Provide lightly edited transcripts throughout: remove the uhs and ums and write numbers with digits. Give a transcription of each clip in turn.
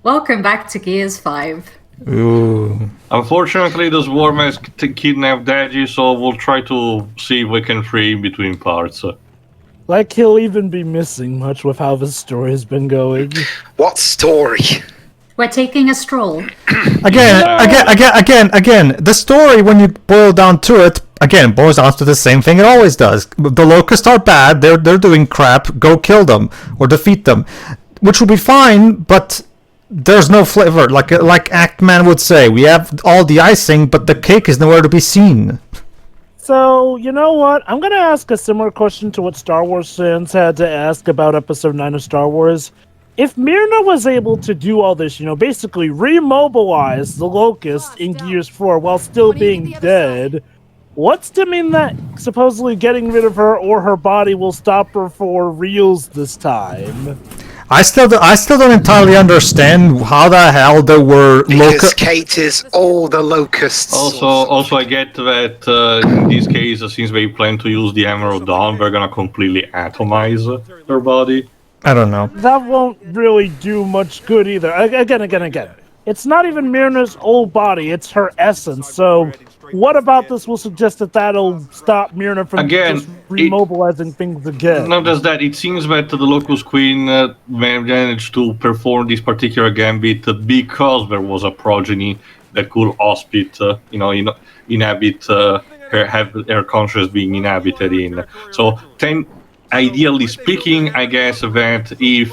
Welcome back to Gears 5. Ooh. Unfortunately, the swarm has kidnapped Deji, so we'll try to see if we can free in between parts. Like he'll even be missing much with how this story has been going. What story? We're taking a stroll. Again, the story, when you boil down to it, again, boils down to the same thing it always does. The locusts are bad, they're doing crap, go kill them, or defeat them. Which will be fine, but there's no flavor. Like Actman would say, we have all the icing, but the cake is nowhere to be seen. So, you know what? I'm going to ask a similar question to what Star Wars fans had to ask about Episode 9 of Star Wars. If Myrna was able to do all this, basically remobilize the Locust in Gears 4 while still being dead, what's to mean that supposedly getting rid of her or her body will stop her for reals this time? I still don't entirely understand how the hell there were Because Kate is all the locusts. Also, I get that in this case, since they plan to use the Hammer of Dawn, they're gonna completely atomize her body. I don't know. That won't really do much good either. Again. It's not even Myrna's old body, it's her essence. So what about this will suggest that that'll stop Myrna from just remobilizing things again? Not just that, it seems that the Locust Queen managed to perform this particular gambit because there was a progeny that could hospit, inhabit, have her conscience being inhabited in. So, ideally speaking, I guess that if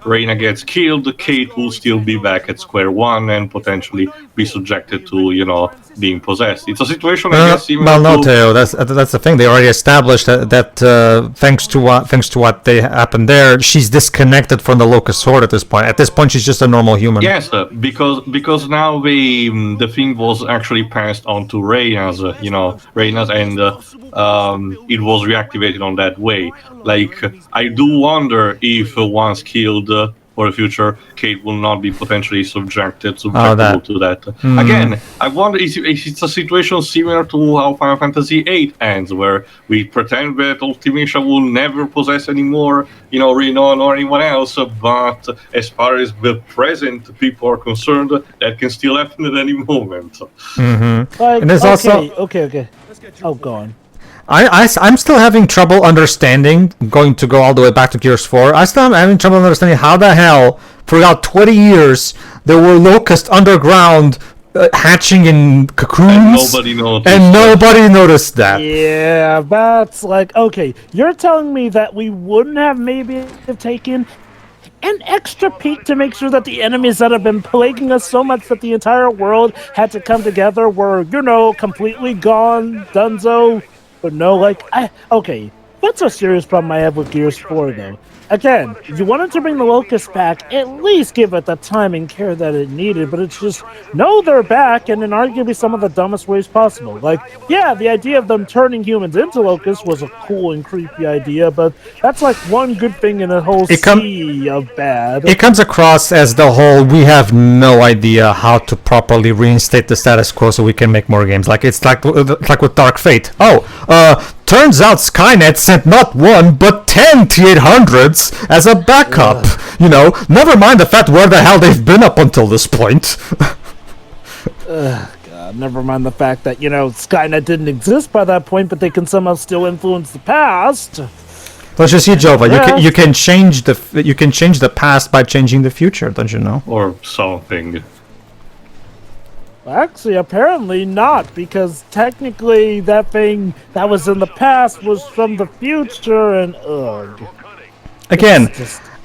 Reyna gets killed, Kate will still be back at square one and potentially be subjected to, being possessed. It's a situation, I guess. Well, no, Teo. That's the thing. They already established that thanks to what they happened there, she's disconnected from the Locust Sword at this point. At this point, she's just a normal human. Yes, because now the thing was actually passed on to Reyna's, and it was reactivated on that way. Like, I do wonder if once killed for the future, Kate will not be potentially subjectable to that. Mm. Again, I wonder if it's a situation similar to how Final Fantasy VIII ends, where we pretend that Ultimecia will never possess anymore, Reno or anyone else, but as far as the present people are concerned, that can still happen at any moment. Mm-hmm. And there's okay. Oh, go on. I'm still having trouble understanding, going to go all the way back to Gears 4, I still am having trouble understanding how the hell, for about 20 years, there were locusts underground hatching in cocoons, and nobody noticed that. Yeah, that's like, okay, you're telling me that we wouldn't have maybe taken an extra peek to make sure that the enemies that have been plaguing us so much that the entire world had to come together were, completely gone, donezo. But no, okay, that's a serious problem I have with Gears 4, though. Again, if you wanted to bring the Locusts back, at least give it the time and care that it needed, but it's just, no, they're back, and in arguably some of the dumbest ways possible. Yeah, the idea of them turning humans into Locusts was a cool and creepy idea, but that's one good thing in a whole sea of bad. It comes across as the whole, we have no idea how to properly reinstate the status quo so we can make more games. It's like with Dark Fate. Turns out Skynet sent not 1, but 10 T-800s as a backup. Never mind the fact where the hell they've been up until this point. God, never mind the fact that, Skynet didn't exist by that point, but they can somehow still influence the past. Don't you see, Jova? You can change the past by changing the future, don't you know? Or something. Actually, apparently not, because technically that thing that was in the past was from the future, and ugh. Again,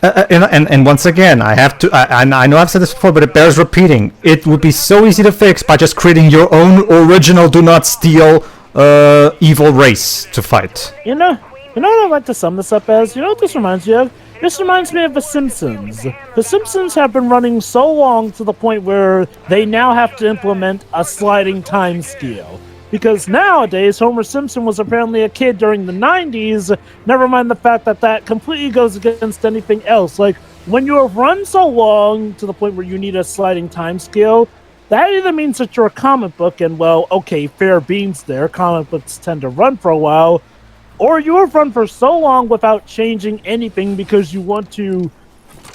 and once again, I have to. I know I've said this before, but it bears repeating. It would be so easy to fix by just creating your own original "Do Not Steal" evil race to fight. You know what I'd like to sum this up as? You know what this reminds you of? This reminds me of The Simpsons. The Simpsons have been running so long to the point where they now have to implement a sliding time scale. Because nowadays, Homer Simpson was apparently a kid during the 90s, never mind the fact that that completely goes against anything else. When you have run so long to the point where you need a sliding time scale, that either means that you're a comic book, and fair beans there, comic books tend to run for a while, or you have run for so long without changing anything because you want to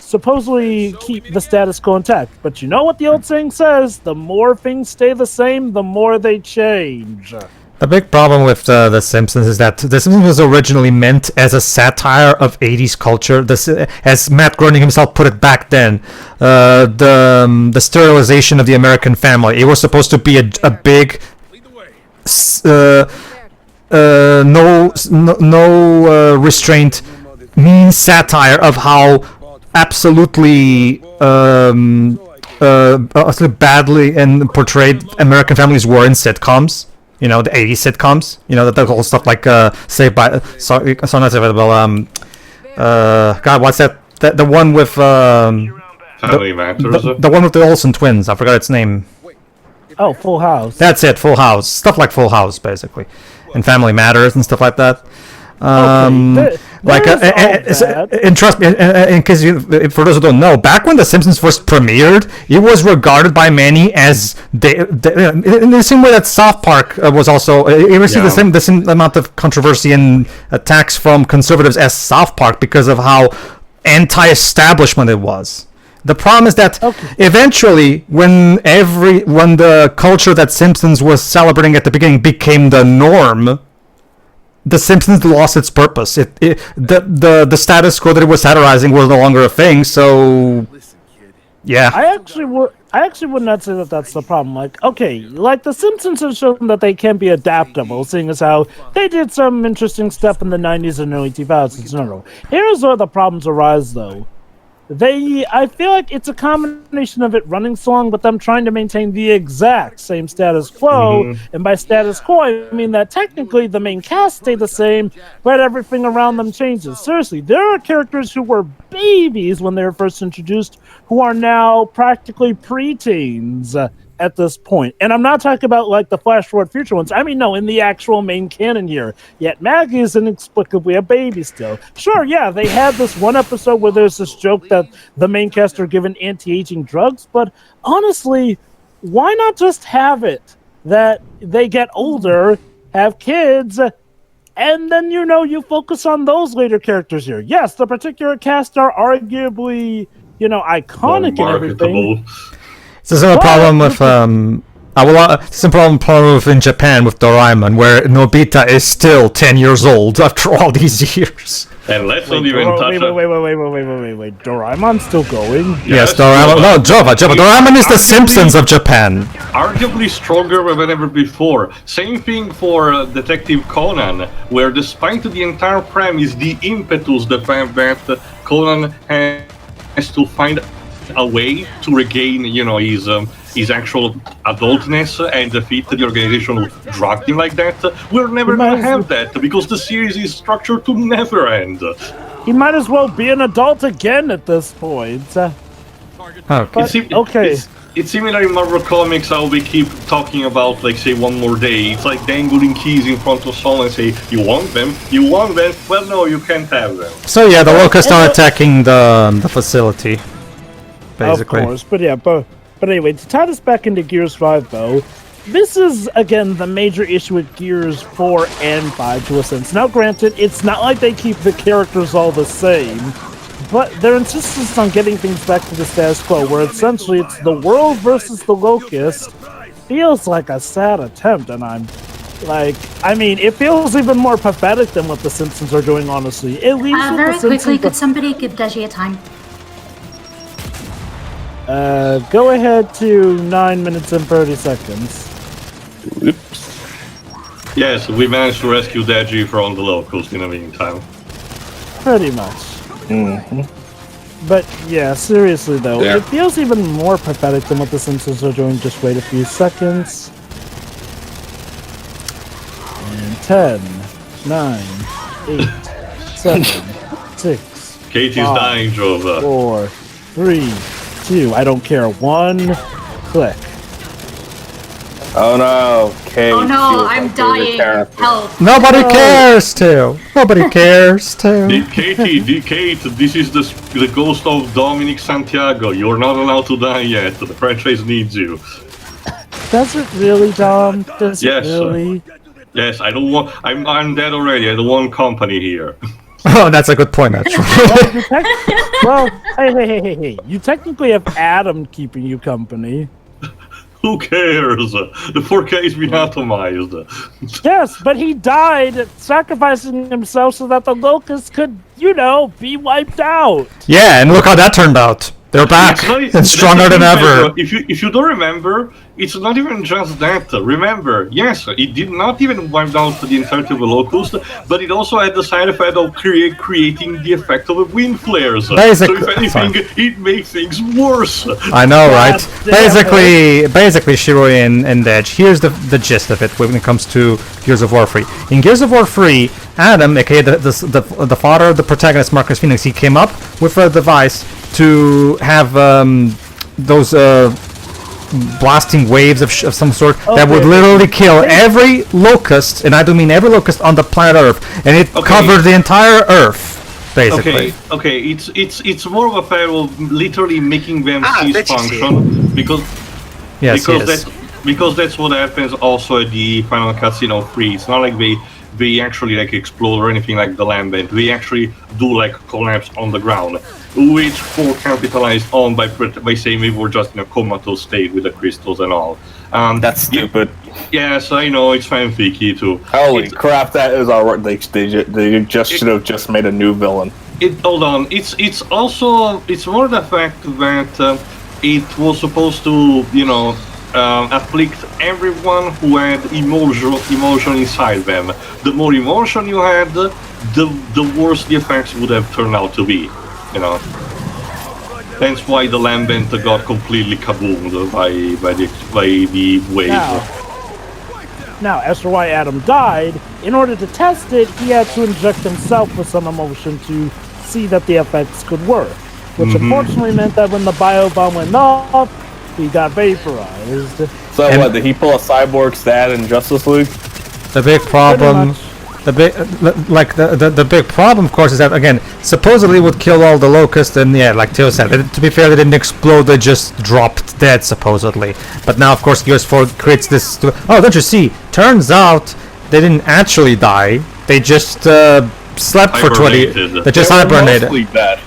supposedly keep the status quo intact. But you know what the old saying says? The more things stay the same, the more they change. The big problem with The Simpsons is that The Simpsons was originally meant as a satire of 80s culture. As Matt Groening himself put it back then, the sterilization of the American family. It was supposed to be a big, no restraint, mean satire of how absolutely badly and portrayed American families were in sitcoms. You know, the 80s sitcoms. You know, the whole stuff like Saved by... Sorry, not Saved by the Bell. God, what's that? The one with... Family Matters. The one with the Olsen twins. I forgot its name. Oh, Full House. That's it, Full House. Stuff like Full House, basically. And Family Matters and stuff like that. And trust me, in case for those who don't know, back when The Simpsons first premiered, it was regarded by many as in the same way that South Park was also. It received the same amount of controversy and attacks from conservatives as South Park because of how anti-establishment it was. The problem is that eventually, when the culture that Simpsons was celebrating at the beginning became the norm, The Simpsons lost its purpose. The status quo that it was satirizing was no longer a thing. So, yeah. I actually would not say that that's the problem. Like The Simpsons have shown that they can be adaptable, seeing as how they did some interesting stuff in the 90s and early 2000s in a row. Here's where the problems arise, though. I feel like it's a combination of it running so long, but them trying to maintain the exact same status quo. And by status quo, I mean that technically the main cast stay the same, but everything around them changes. Seriously, there are characters who were babies when they were first introduced, who are now practically preteens at this point. And I'm not talking about like the flash forward future ones. I mean, no, in the actual main canon here. Yet Maggie is inexplicably a baby still. Sure, yeah, they had this one episode where there's this joke that the main cast are given anti-aging drugs, but honestly, why not just have it that they get older, have kids, and then, you focus on those later characters here. Yes, the particular cast are arguably, iconic and everything. This is a problem with problem with in Japan with Doraemon, where Nobita is still 10 years old after all these years. And let's not even touch it. Wait. Doraemon's still going? Yes, Doraemon. No, Jova. Doraemon is the Simpsons of Japan. Arguably stronger than ever before. Same thing for Detective Conan, where despite the entire premise, the impetus, the fact that Conan has to find a way to regain, his actual adultness and defeat the organization who drugged him like that. We're never gonna have that because the series is structured to never end. He might as well be an adult again at this point. It's similar in Marvel Comics how we keep talking about, like, say, one more day. It's like dangling keys in front of someone and say, you want them? Well, no, you can't have them. So yeah, the locusts are attacking the facility. Basically. Of course, but anyway, to tie this back into Gears 5, though, this is, again, the major issue with Gears 4 and 5, to a sense. Now, granted, it's not like they keep the characters all the same, but their insistence on getting things back to the status quo, where essentially it's the world versus the locust, feels like a sad attempt, and it feels even more pathetic than what the Simpsons are doing, honestly. At least very quickly, could somebody give Deji a time? Go ahead to 9 minutes and 30 seconds. Oops. Yes, we managed to rescue Deji from the locals in the meantime. Pretty much. But yeah, seriously though, it feels even more pathetic than what the Simpsons are doing. Just wait a few seconds. And 10, 9, 8, 7, 6. Katie's 5, dying, Jova. 4, 3, 2. I don't care. 1 click. Oh no, Kate. Oh no, I'm dying. Help. Nobody cares to. Nobody cares to. Kate, this is the ghost of Dominic Santiago. You're not allowed to die yet. The franchise needs you. Does it really, Dom? Does it really? Yes, I don't want. I'm dead already. I don't want company here. Oh, that's a good point, actually. Well, hey. You technically have Adam keeping you company. Who cares? The 4K is atomized. Yes, but he died sacrificing himself so that the locusts could, be wiped out. Yeah, and look how that turned out. They're back and stronger than ever. If you don't remember, it's not even just that. Remember, yes, it did not even wipe out the entirety of the locust, but it also had the side effect of creating the effect of the wind flares. Basically, so if anything, it makes things worse. I know, right? Basically, Shiroi and Dej, here's the gist of it when it comes to Gears of War 3. In Gears of War 3, Adam, aka the father of the protagonist, Marcus Phoenix, he came up with a device to have those blasting waves of some sort that would literally kill every locust, and I do mean every locust on the planet Earth, and it covered the entire Earth, basically. Okay, it's more of a fair of literally making them cease function because that's what happens also at the final cutscene of 3. It's not like they actually like explode or anything like the Lambent. They actually do like collapse on the ground, which 4 capitalized on by saying they were just in a comatose state with the crystals and all. That's stupid. Yes, I know, it's fanficky too. Holy crap, that is alright. They just should have just made a new villain. Hold on, it's also more the fact that it was supposed to afflict everyone who had emotion inside them. The more emotion you had, the worse the effects would have turned out to be. That's why the Lambent got completely kaboomed by the wave. Now, as for why Adam died, in order to test it, he had to inject himself with some emotion to see that the effects could work. Which unfortunately meant that when the biobomb went off, he got vaporized. So what, did he pull a Cyborg stat in Justice League? The big problem... The big problem, of course, is that, again, supposedly it would kill all the locusts, and yeah, like Theo said, to be fair, they didn't explode, they just dropped dead, supposedly. But now, of course, Gears 4 creates this... Oh, don't you see? Turns out they didn't actually die, they just slept for 20... They just hibernated.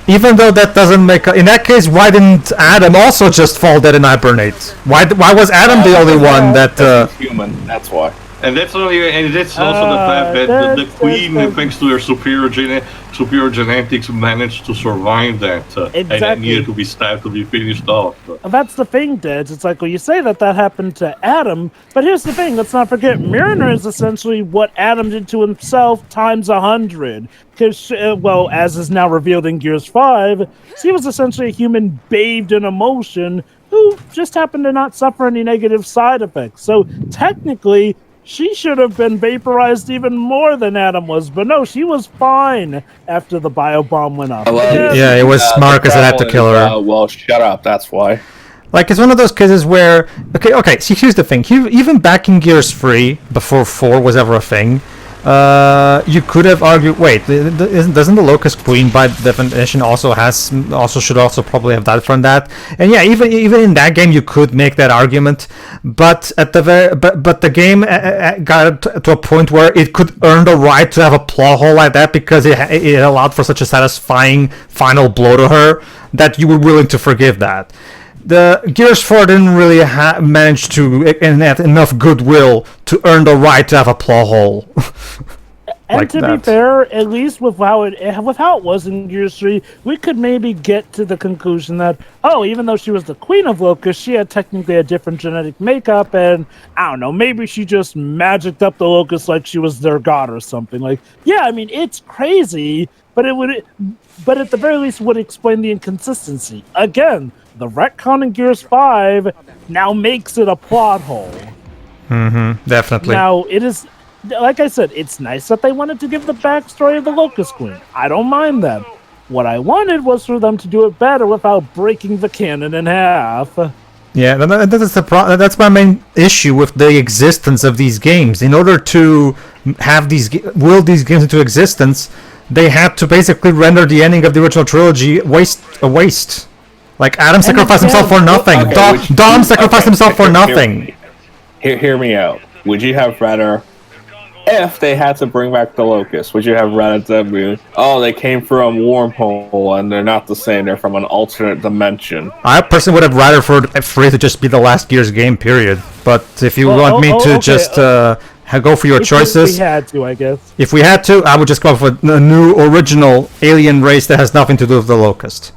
Even though that doesn't make... In that case, why didn't Adam also just fall dead and hibernate? Why was Adam the only one that... human, that's why. And that's also the fact that the queen, thanks to her superior genetics, managed to survive that, and it needed to be stabbed to be finished off. That's the thing, Dej. It's like, well, you say that happened to Adam, but here's the thing. Let's not forget, Mariner is essentially what Adam did to himself times 100. Because, as is now revealed in Gears 5, she was essentially a human bathed in emotion who just happened to not suffer any negative side effects. So, technically, she should have been vaporized even more than Adam was, but no, she was fine after the biobomb went off. Yeah, it was Marcus that had to kill her. Well, shut up, that's why. Like, it's one of those cases where... Okay, see, here's the thing. Even back in Gears 3, before 4 was ever a thing, you could have argued, wait, doesn't the Locust Queen by definition also should probably have died from that? And yeah, even in that game you could make that argument, but at the game got to a point where it could earn the right to have a plot hole like that because it allowed for such a satisfying final blow to her that you were willing to forgive that. The Gears 4 didn't really manage to enact enough goodwill to earn the right to have a plot hole. And like to that. be fair, at least with how it was in Gears 3, we could maybe get to the conclusion that, even though she was the Queen of Locust, she had technically a different genetic makeup, and I don't know, maybe she just magicked up the Locust like she was their god or something. Like, yeah, I mean, it's crazy, but at the very least would explain the inconsistency. Again, the retcon in Gears 5 now makes it a plot hole. Definitely. Now, it is, like I said, it's nice that they wanted to give the backstory of the Locust Queen. I don't mind that. What I wanted was for them to do it better without breaking the canon in half. Yeah, that's my main issue with the existence of these games. In order to have will these games into existence, they had to basically render the ending of the original trilogy a waste. Like, Adam sacrificed himself for nothing. Dom sacrificed himself for nothing. Hear me out. Would you have rather if they had to bring back the Locust, would you have Reddit that be, oh, they came from Wormhole and they're not the same, they're from an alternate dimension? I personally would have rather for it to just be the last Gears game, period. But if you want me to just go for your choices... If we had to, I guess. If we had to, I would just go for a new, original alien race that has nothing to do with the Locust.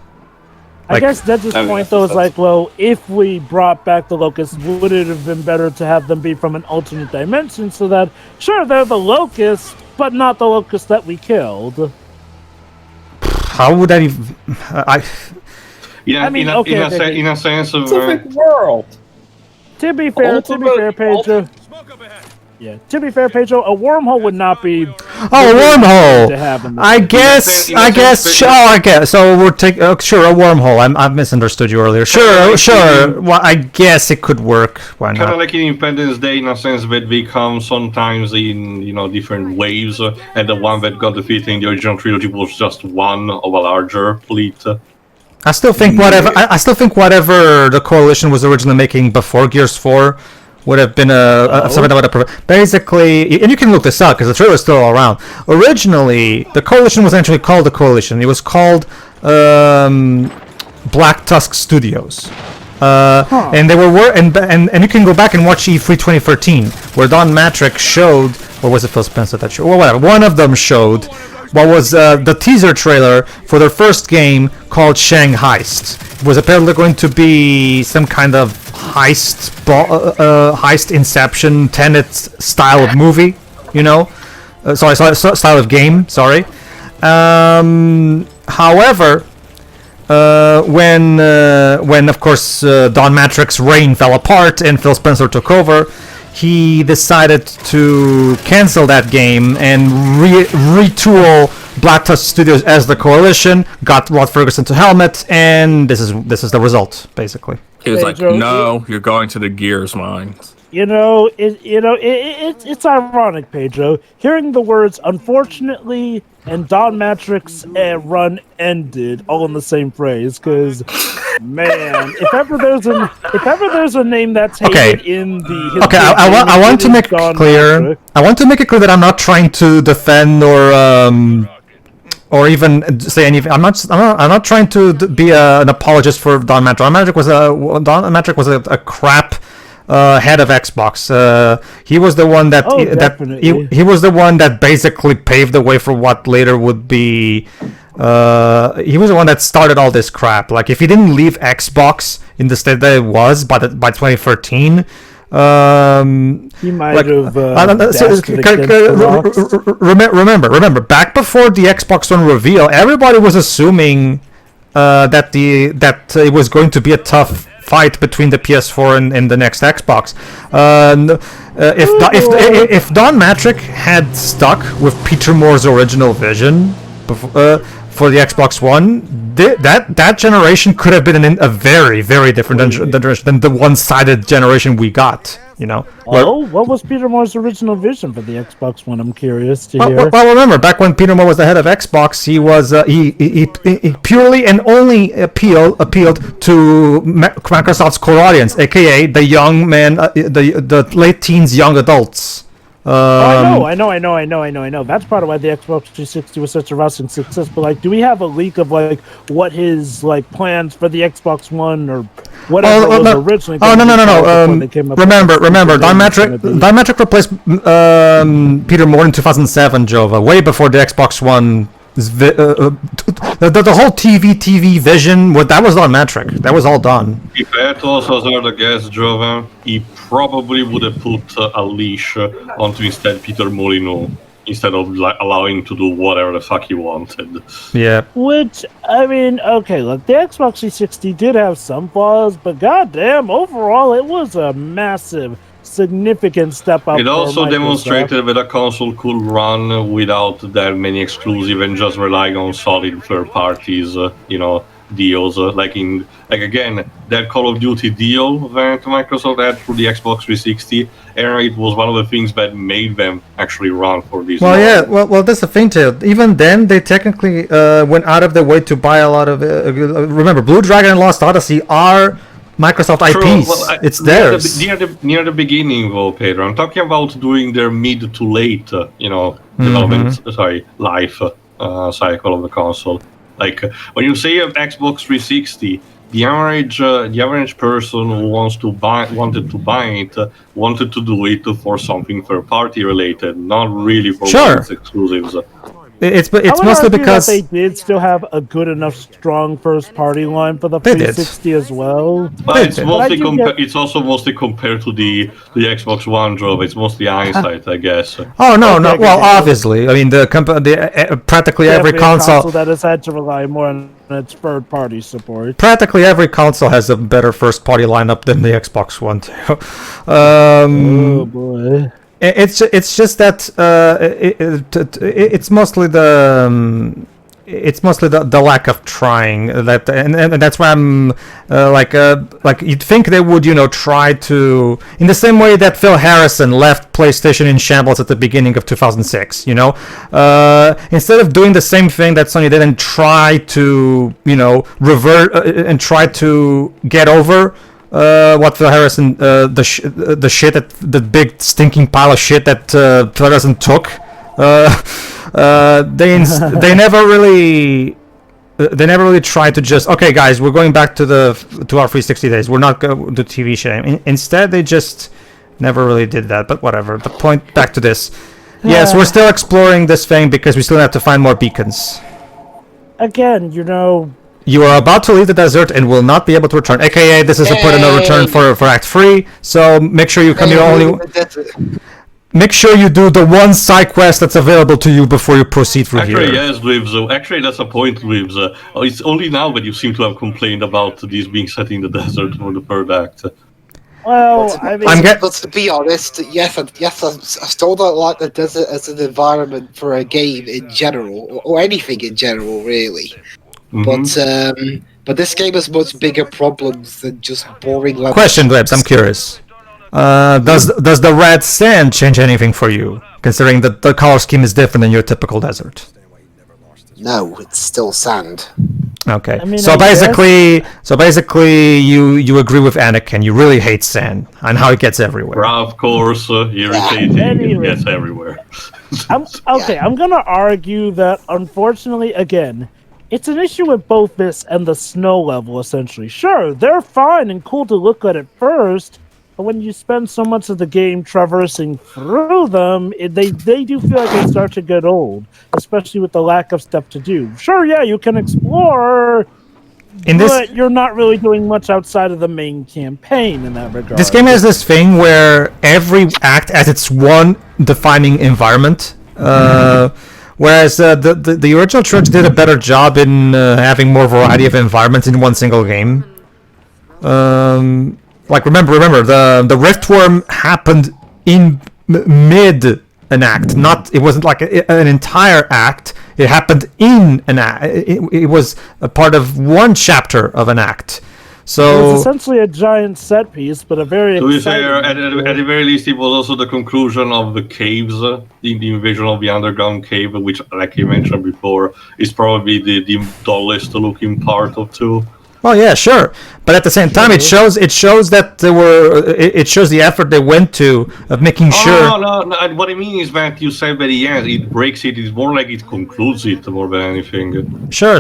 I guess Dedge's point, though, is like, well, if we brought back the Locusts, would it have been better to have them be from an alternate dimension so that, sure, they're the Locusts, but not the Locusts that we killed? How would that even... Yeah, I mean, in a sense of... Pacific world! To be fair, Pedro... Yeah, to be fair, Pedro, a wormhole would not be... Oh, a wormhole! I guess, sure, I guess. So we're taking... sure, a wormhole. I've misunderstood you earlier. Sure. Well, I guess it could work. Why not? Kind of like in Independence Day, in a sense that they come sometimes in, different waves, and the one that got defeated in the original trilogy was just one of a larger fleet. I still think whatever the Coalition was originally making before Gears 4 would have been something that would have basically, and you can look this up because the trailer is still around. Originally, the Coalition was actually called the Coalition. It was called Black Tusk Studios, and they were and you can go back and watch E3 2013, where Don Matrick showed, or was it Phil Spencer that showed? Well, whatever. One of them showed what was the teaser trailer for their first game called Shanghai-Heist. It was apparently going to be some kind of heist Inception Tenet style of movie, style of game. Sorry. However, when of course Don Matrick's reign fell apart and Phil Spencer took over, he decided to cancel that game and retool Black Tusk Studios as the Coalition, got Rod Ferguson to helmet, and this is the result, basically. He was like, "No, you're going to the Gears mines." It's ironic, Pedro. Hearing the words "unfortunately" and Don Matrick's run ended all in the same phrase, because man, if ever there's a name that's hated in the I want to make it clear. I want to make it clear that I'm not trying to defend or even say anything. I'm not trying to be an apologist for Don Matrick. Don Matrick was a crap head of Xbox. He was the one that he was the one that basically paved the way for what later would be. He was the one that started all this crap. Like, if he didn't leave Xbox in the state that it was by 2013. He might have. Remember, back before the Xbox One reveal, everybody was assuming that it was going to be a tough fight between the PS4 and the next Xbox. If Don Matrick had stuck with Peter Moore's original vision for the Xbox One, that generation could have been a very, very different generation than the one-sided generation we got. What was Peter Moore's original vision for the Xbox One? I'm curious to hear. Well, remember, back when Peter Moore was the head of Xbox, he was he purely and only appealed to Microsoft's core audience, aka the young man, the late teens, young adults. I know. That's part of why the Xbox 360 was such a rousing success. But do we have a leak of what his plans for the Xbox One or whatever was originally? No. Remember, Don Matrick replaced Peter Moore in 2007, Jova, way before the Xbox One. The whole TV vision, that was Don Matrick. That was all done. If that also was the guest, Jova, he probably would have put a leash onto instead Peter Molyneux, instead of allowing him to do whatever the fuck he wanted. Yeah. Which, I mean, okay, look, the Xbox 360 did have some flaws, but goddamn, overall, it was a massive, significant step up. It also demonstrated that a console could run without that many exclusive and just relying on solid third parties, deals. Again, that Call of Duty deal that Microsoft had through the Xbox 360, and it was one of the things that made them actually run for this. Well, that's the thing too. Even then, they technically went out of their way to buy a lot of. Remember, Blue Dragon and Lost Odyssey are Microsoft True, IPs. well, It's theirs. Near the beginning, though, Pedro. I'm talking about doing their mid to late, development, life cycle of the console. Like when you say of Xbox 360, the average person who wanted to buy it wanted to do it for something third party related, not really for its exclusives. It's I would mostly argue because that they did still have a good enough, strong first-party line for the They did. 360 as well. But it's did. mostly But I do it's also mostly compared to the Xbox One drove. It's mostly hindsight, I guess. oh no, no. Okay, Well, okay. obviously, I mean practically every Definitely a console. that has had to rely more on its third-party support. Practically every console has a better first-party lineup than the Xbox One too. Oh boy. It's just that it's mostly the lack of trying that, and that's why I'm like you'd think they would try to, in the same way that Phil Harrison left PlayStation in shambles at the beginning of 2006. Instead of doing the same thing that Sony did and try to revert and try to get over. What Phil Harrison, the big stinking pile of shit that Phil Harrison took. They never really tried to just, okay guys, we're going back to our 360 days. We're not going to TV show. Instead, they just never really did that. But whatever. The point, back to this. Yes, we're still exploring this thing because we still have to find more beacons. Again, You are about to leave the desert and will not be able to return. AKA, this is a put in a return for Act 3. So make sure you come here only. Make sure you do the one side quest that's available to you before you proceed through here. Yes, Dweebs. Actually, that's a point, Dweebs. It's only now that you seem to have complained about these being set in the desert for the third act. well, I mean, But to be honest, yes, I still don't like the desert as an environment for a game in general, or anything in general, really. Mm-hmm. But this game has much bigger problems than just boring levels. Question, Dwebs, I'm curious. Does the red sand change anything for you, considering that the color scheme is different than your typical desert? No, it's still sand. Okay. I mean, so I basically, you agree with Anakin. You really hate sand and how it gets everywhere. Of course, irritating. It gets everywhere. I'm gonna argue that, unfortunately, again, it's an issue with both this and the snow level, essentially. Sure, they're fine and cool to look at first, but when you spend so much of the game traversing through them, they do feel like they start to get old, especially with the lack of stuff to do. Sure, yeah, you can explore, but you're not really doing much outside of the main campaign in that regard. This game has this thing where every act has its one defining environment. Whereas the original trilogy did a better job in having more variety of environments in one single game. Like remember, the Riftworm happened in mid an act. It wasn't like an entire act. It happened in an act. It was a part of one chapter of an act. So it was essentially a giant set piece, but a very To be fair, exciting at the very least, it was also the conclusion of the caves, the invasion of the underground cave, which, like you mentioned before, is probably the dullest looking part of 2. Well, yeah, sure, but at the same time, it shows that it shows the effort they went to of making sure. No. What I mean is that you said that it breaks it. It's more like it concludes it more than anything. Sure.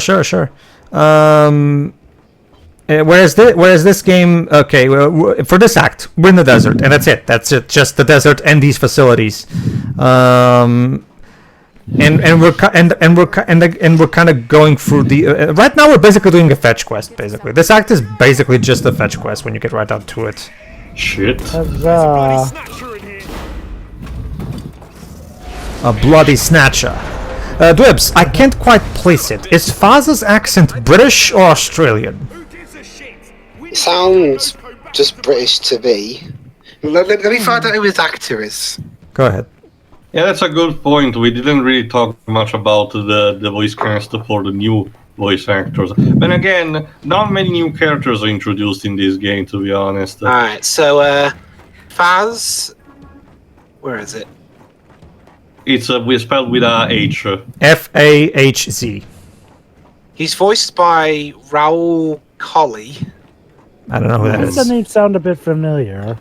Whereas this game, okay, for this act, we're in the desert, and that's it. That's it. Just the desert and these facilities, and we're kind of going through the. Right now, we're basically doing a fetch quest. Basically, this act is basically just a fetch quest when you get right down to it. Shit. A bloody snatcher. Dwebs, I can't quite place it. Is Faz's accent British or Australian? It sounds just British to me. Let me find out who his actor is. Go ahead. Yeah, that's a good point. We didn't really talk much about the voice cast for the new voice actors. But again, not many new characters are introduced in this game, to be honest. Alright, so Faz, where is it? It's we spelled with a H. Fahz. He's voiced by Raoul Colley. I don't know who that Does is. the name sound a bit familiar?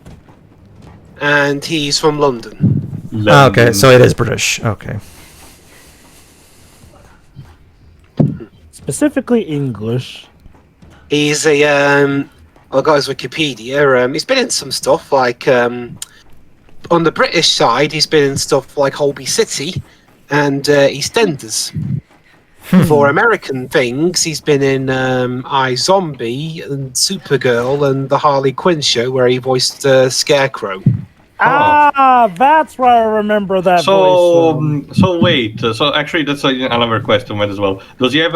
And he's from London. Ah, okay, so it is British. Okay. Specifically English. He's a I got his Wikipedia. He's been in some stuff like on the British side, he's been in stuff like Holby City and EastEnders. For American things, he's been in iZombie and Supergirl and the Harley Quinn show where he voiced Scarecrow. Ah, that's where I remember that voice from. So wait. So actually, that's another question might as well. Does he have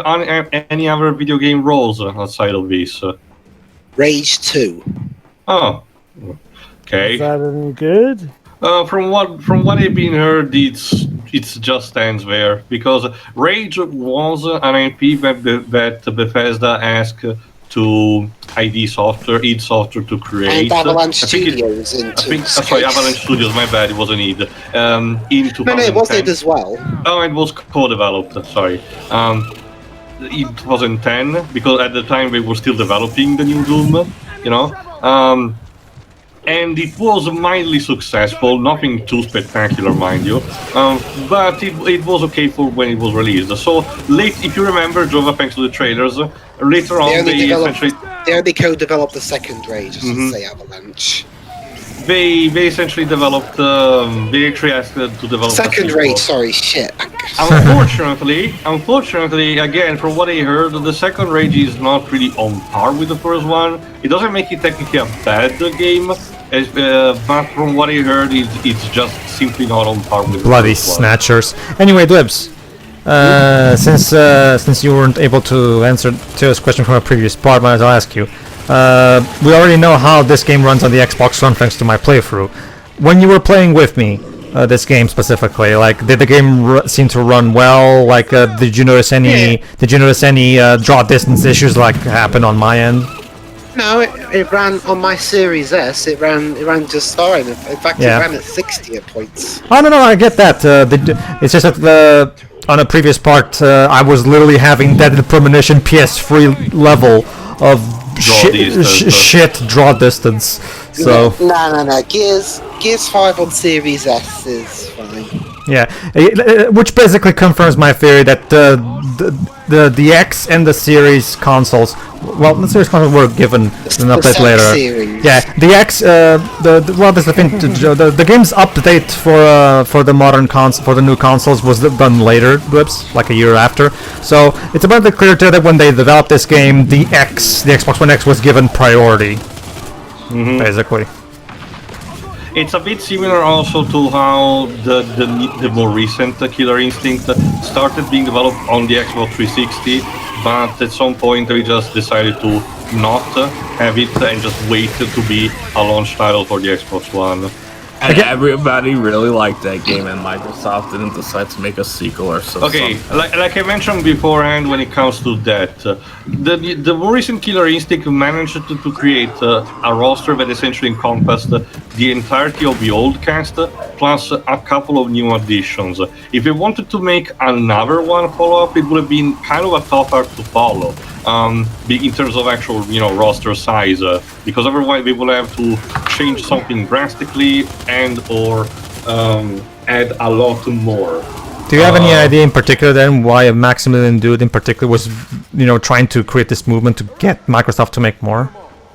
any other video game roles outside of this? Rage 2. Oh, okay. Is that any good? From what I've been heard, it's just stands there because Rage was an IP that Bethesda asked to id Software to create. And Avalanche Studios sorry, Avalanche Studios. My bad, it wasn't id. In 2010. No, it was id as well. Oh, it was co-developed. Sorry. In 2010, because at the time they were still developing the new Doom. You know. And it was mildly successful, nothing too spectacular, mind you, but it was okay for when it was released. So late, if you remember, Jova, thanks to the trailers, later on they only co-developed the second Rage, just to say Avalanche. They essentially developed. They actually asked to develop second Rage. Sorry, shit. Unfortunately, again, from what I heard, the second Rage is not really on par with the first one. It doesn't make it technically a bad game, but from what I heard, it's just simply not on par with Bloody the first snatchers. Anyway, Dwebs, since you weren't able to answer Teo's question from a previous part, might as well ask you. We already know how this game runs on the Xbox One thanks to my playthrough. When you were playing with me, this game specifically, like, did the game seem to run well? Like, did you notice any draw distance issues like happen on my end? No, it ran on my Series S. It ran just fine. In fact, it ran at 60 at points. Oh no, I get that. It's just that on a previous part, I was literally having Deadly Premonition PS3 level of shit draw distance. So no. Gears 5 on Series S is fine. Yeah, which basically confirms my theory that the X and the Series consoles, well, the Series consoles were given an update later. Series. Yeah, the X, that's the thing. The game's update for the modern for the new consoles was done later, like a year after. So it's abundantly clear to that when they developed this game, the Xbox One X was given priority, basically. It's a bit similar also to how the more recent Killer Instinct started being developed on the Xbox 360, but at some point we just decided to not have it and just wait to be a launch title for the Xbox One. And everybody really liked that game, and Microsoft didn't decide to make a sequel or so. Okay, like I mentioned beforehand, when it comes to that, the more recent Killer Instinct managed to create a roster that essentially encompassed the entirety of the old cast, plus a couple of new additions. If they wanted to make another one follow-up, it would have been kind of a tough act to follow. In terms of actual, roster size, because otherwise they will have to change something drastically and or add a lot more. Do you have any idea in particular then why Maximilian Dude in particular was, trying to create this movement to get Microsoft to make more?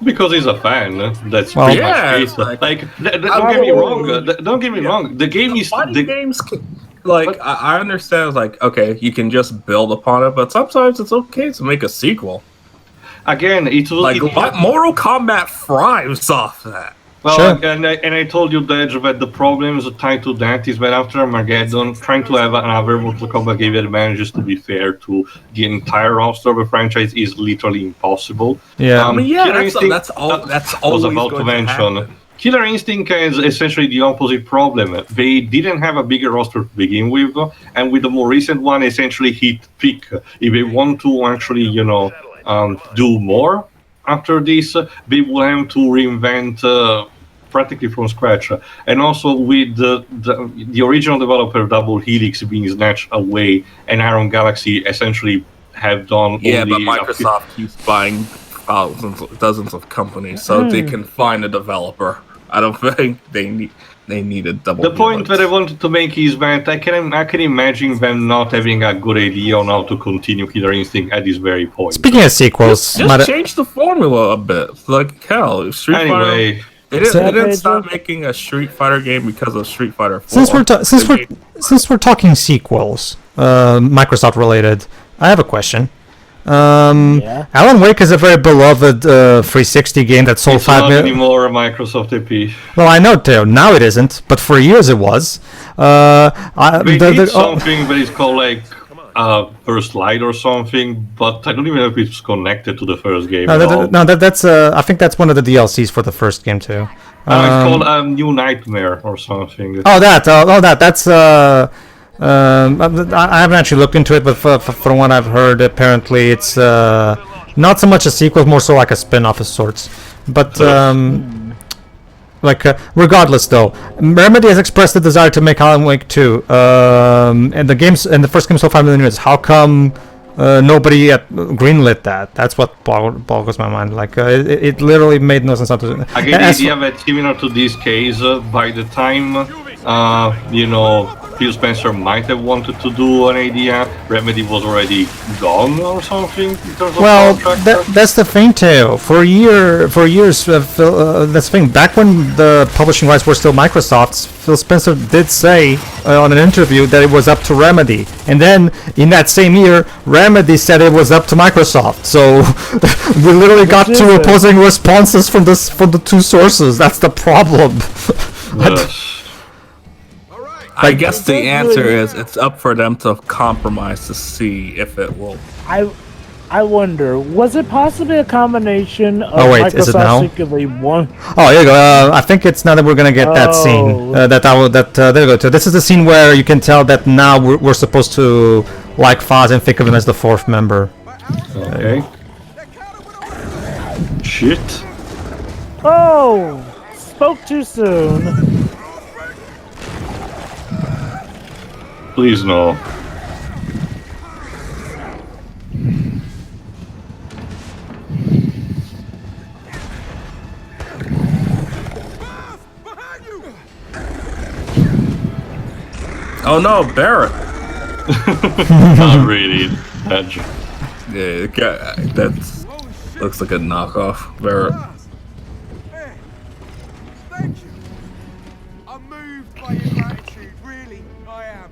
Because he's a fan. That's pretty much it. Don't get me wrong. The game is games. I understand, okay, you can just build upon it, but sometimes it's okay to make a sequel. Again, Mortal Kombat thrives off that. Well, sure. and I told you, Dej, that the problems tied to that is that after Armageddon, trying to have another Mortal Kombat game that manages to be fair to the entire roster of the franchise is literally impossible. Yeah, that's always about to mention. Happen. Killer Instinct has essentially the opposite problem. They didn't have a bigger roster to begin with, and with the more recent one, essentially hit peak. If they want to actually, do more after this, they will have to reinvent practically from scratch. And also with the original developer Double Helix being snatched away, and Iron Galaxy essentially have done. Yeah, but Microsoft keeps buying dozens of companies, so they can find a developer. I don't think they need a double. The point that I wanted to make is that I can imagine them not having a good idea on how to continue Killer Instinct at this very point. Speaking of sequels, just change the formula a bit. Like hell, Street Fighter. They didn't stop making a Street Fighter game because of Street Fighter 4. Since we're talking sequels, Microsoft related, I have a question. Alan Wake is a very beloved 360 game that sold 5 million. It's not anymore a Microsoft IP. Well, I know, Theo. Now it isn't, but for years it was. They did something that is called like First Light or something, but I don't even know if it's connected to the first game. That's I think that's one of the DLCs for the first game too. It's called New Nightmare or something. That's. I haven't actually looked into it, but from what I've heard, apparently it's not so much a sequel, more so like a spin-off of sorts. But regardless, though, Remedy has expressed the desire to make Alan Wake 2, and the first game sold 5 million units. How come nobody greenlit that? That's what boggles my mind. It literally made no sense. Again, the idea that similar to this case, by the time Phil Spencer might have wanted to do an idea, Remedy was already gone or something in terms of that's the thing too. For years, that's the thing. Back when the publishing rights were still Microsoft's, Phil Spencer did say on an interview that it was up to Remedy, and then in that same year, Remedy said it was up to Microsoft. So we literally got two opposing responses from the two sources. That's the problem. I guess the answer is it's up for them to compromise to see if it will. I wonder, was it possibly a combination of Microsoft is it now? Secretly one? Oh, here you go. I think it's now that we're gonna get that scene. There you go. This is the scene where you can tell that now we're supposed to like Foz and think of him as the fourth member. Okay. Shit. Oh, spoke too soon. Please no. Oh no, Barrett! Not really. Yeah, that looks like a knockoff Barrett. Thank you. I'm moved by your attitude, really, I am.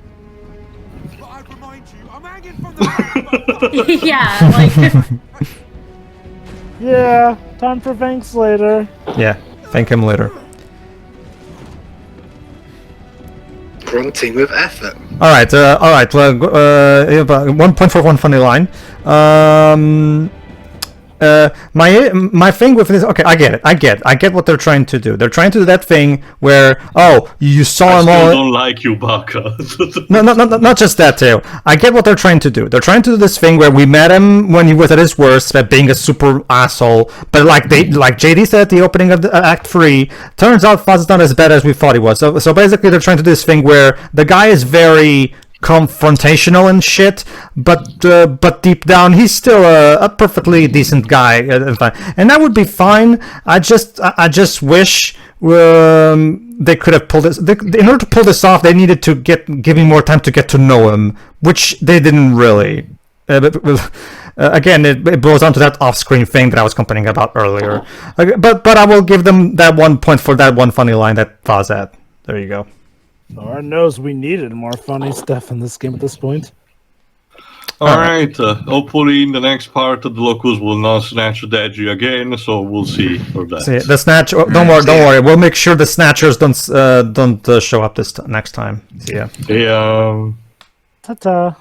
But I'd remind you, I'm hanging from the Yeah, Yeah, time for thanks later. Yeah, thank him later. Grunting with effort. All right. 1 point for one funny line. My thing with this, okay, I get what they're trying to do. They're trying to do that thing where, you saw him all. I don't like you, Baka. No, not just that, too. I get what they're trying to do. They're trying to do this thing where we met him when he was at his worst, at being a super asshole. But like JD said at the opening of Act 3, turns out Foz is not as bad as we thought he was. So basically, they're trying to do this thing where the guy is very confrontational and shit, but deep down he's still a perfectly decent guy, and that would be fine. I just wish they could have pulled this. In order to pull this off, they needed to give him more time to get to know him, which they didn't really. Again, it boils down to that off-screen thing that I was complaining about earlier. But I will give them that 1 point for that one funny line that Foz had. There you go. Lord knows we needed more funny stuff in this game at this point. Alright, hopefully in the next part the Locust will not snatch Deji again, so we'll see for that. See, the snatch. Don't worry. We'll make sure the snatchers don't show up next time. See ya. Yeah. Ta-ta.